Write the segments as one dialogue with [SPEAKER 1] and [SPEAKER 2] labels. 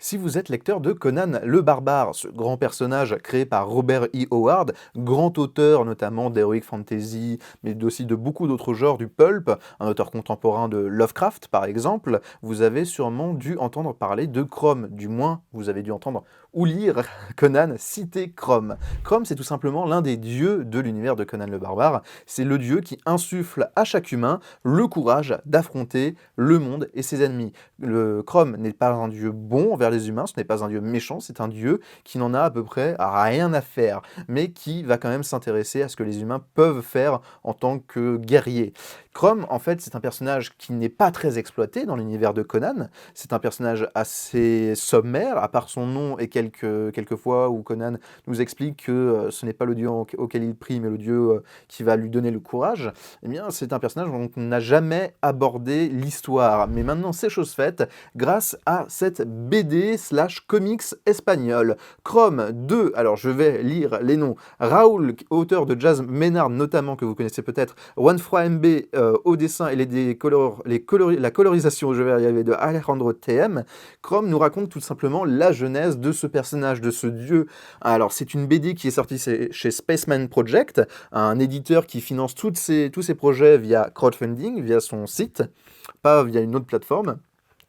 [SPEAKER 1] Si vous êtes lecteur de Conan le Barbare, ce grand personnage créé par Robert E. Howard, grand auteur notamment d'Heroic Fantasy, mais aussi de beaucoup d'autres genres du pulp, un auteur contemporain de Lovecraft par exemple, vous avez sûrement dû entendre parler de Crom, du moins vous avez dû entendre ou lire Conan citer Crom. Crom, c'est tout simplement l'un des dieux de l'univers de Conan le Barbare, c'est le dieu qui insuffle à chaque humain le courage d'affronter le monde et ses ennemis. Le Crom n'est pas un dieu bon envers les humains, ce n'est pas un dieu méchant, c'est un dieu qui n'en a à peu près rien à faire, mais qui va quand même s'intéresser à ce que les humains peuvent faire en tant que guerriers. Crom, en fait, c'est un personnage qui n'est pas très exploité dans l'univers de Conan, c'est un personnage assez sommaire, à part son nom et quelques fois où Conan nous explique que ce n'est pas le dieu auquel il prie, mais le dieu qui va lui donner le courage. Eh bien, c'est un personnage dont on n'a jamais abordé l'histoire. Mais maintenant, c'est chose faite grâce à cette BD slash comics espagnol. Chrome 2, alors je vais lire les noms. Raoul, auteur de Jazz Ménard notamment, que vous connaissez peut-être. Juanfra MB au dessin et la colorisation, je vais y arriver, de Alejandro TM. Chrome nous raconte tout simplement la genèse de ce personnage, de ce dieu. Alors, c'est une BD qui est sortie chez Spaceman Project, un éditeur qui finance tous ses projets via crowdfunding, via son site, pas via une autre plateforme,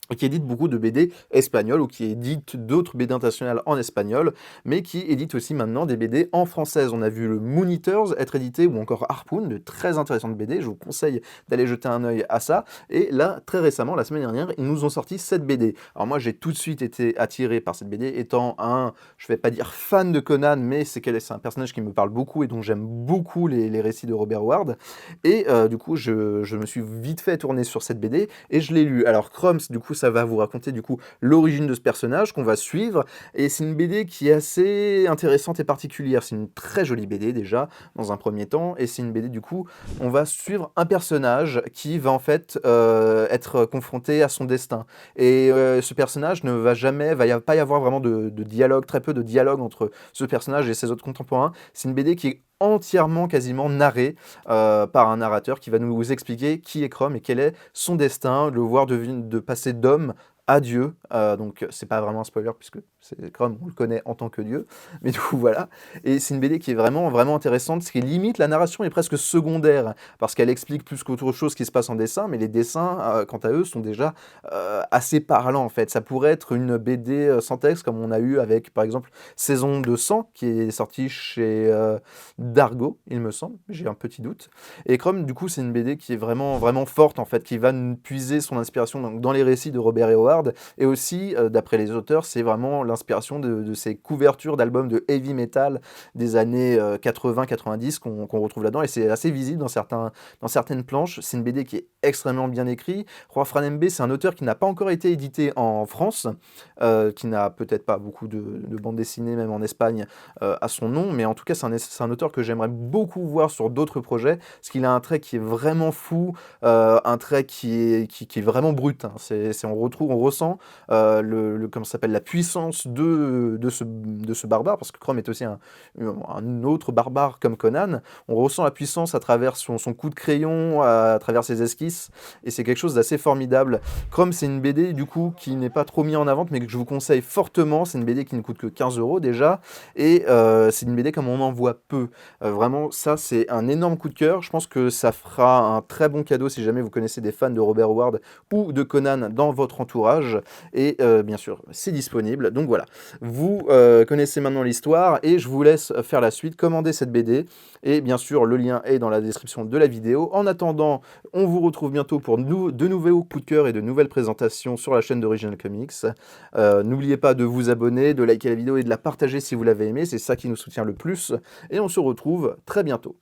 [SPEAKER 1] et qui édite beaucoup de BD espagnols ou qui édite d'autres BD internationales en espagnol, mais qui édite aussi maintenant des BD en française. On a vu le Moon Eaters être édité ou encore Harpoon, de très intéressantes BD. Je vous conseille d'aller jeter un œil à ça. Et là, très récemment, la semaine dernière, ils nous ont sorti cette BD. Alors moi, j'ai tout de suite été attiré par cette BD, étant je vais pas dire fan de Conan, mais c'est un personnage qui me parle beaucoup et dont j'aime beaucoup les récits de Robert Howard. Et du coup, je me suis vite fait tourner sur cette BD et je l'ai lu. Alors Crumbs, du coup, ça va vous raconter du coup l'origine de ce personnage qu'on va suivre, et c'est une BD qui est assez intéressante et particulière. C'est une très jolie BD déjà, dans un premier temps, et c'est une BD du coup, on va suivre un personnage qui va en fait être confronté à son destin. Et ce personnage ne va jamais, pas y avoir vraiment de dialogue, très peu de dialogue entre ce personnage et ses autres contemporains. C'est une BD qui est entièrement quasiment narrée par un narrateur qui va nous expliquer qui est Chrome et quel est son destin, le voir de passer d'homme à Dieu. Donc c'est pas vraiment un spoiler puisque c'est Chrome, on le connaît en tant que Dieu, mais du coup voilà. Et c'est une BD qui est vraiment vraiment intéressante, ce qui limite la narration est presque secondaire parce qu'elle explique plus qu'autre chose ce qui se passe en dessin, mais les dessins quant à eux sont déjà assez parlants en fait. Ça pourrait être une BD sans texte comme on a eu avec par exemple Saison de sang qui est sortie chez Dargo, il me semble, j'ai un petit doute. Et Chrome, du coup, c'est une BD qui est vraiment, vraiment forte, en fait, qui va puiser son inspiration dans les récits de Robert E. Howard, et aussi, d'après les auteurs, c'est vraiment l'inspiration de ces couvertures d'albums de heavy metal des années 80-90 qu'on retrouve là-dedans, et c'est assez visible dans certaines planches. C'est une BD qui est extrêmement bien écrite. Roi Franembe, c'est un auteur qui n'a pas encore été édité en France, qui n'a peut-être pas beaucoup de bandes dessinées, même en Espagne, à son nom, mais en tout cas, c'est un auteur que j'aimerais beaucoup voir sur d'autres projets, parce qu'il a un trait qui est vraiment fou, un trait qui est vraiment brut. Hein. On ressent comment ça s'appelle, la puissance de ce barbare, parce que Chrome est aussi un autre barbare comme Conan. On ressent la puissance à travers son coup de crayon, à travers ses esquisses, et c'est quelque chose d'assez formidable. Chrome, c'est une BD du coup qui n'est pas trop mis en avant, mais que je vous conseille fortement. C'est une BD qui ne coûte que 15 € déjà, et c'est une BD comme on en voit peu. Vraiment, ça, c'est un énorme coup de cœur. Je pense que ça fera un très bon cadeau si jamais vous connaissez des fans de Robert Howard ou de Conan dans votre entourage. Et bien sûr, c'est disponible. Donc voilà, vous connaissez maintenant l'histoire et je vous laisse faire la suite. Commandez cette BD. Et bien sûr, le lien est dans la description de la vidéo. En attendant, on vous retrouve bientôt pour de nouveaux coups de cœur et de nouvelles présentations sur la chaîne d'Original Comics. N'oubliez pas de vous abonner, de liker la vidéo et de la partager si vous l'avez aimé. C'est ça qui nous soutient le plus. Et on se retrouve très bientôt.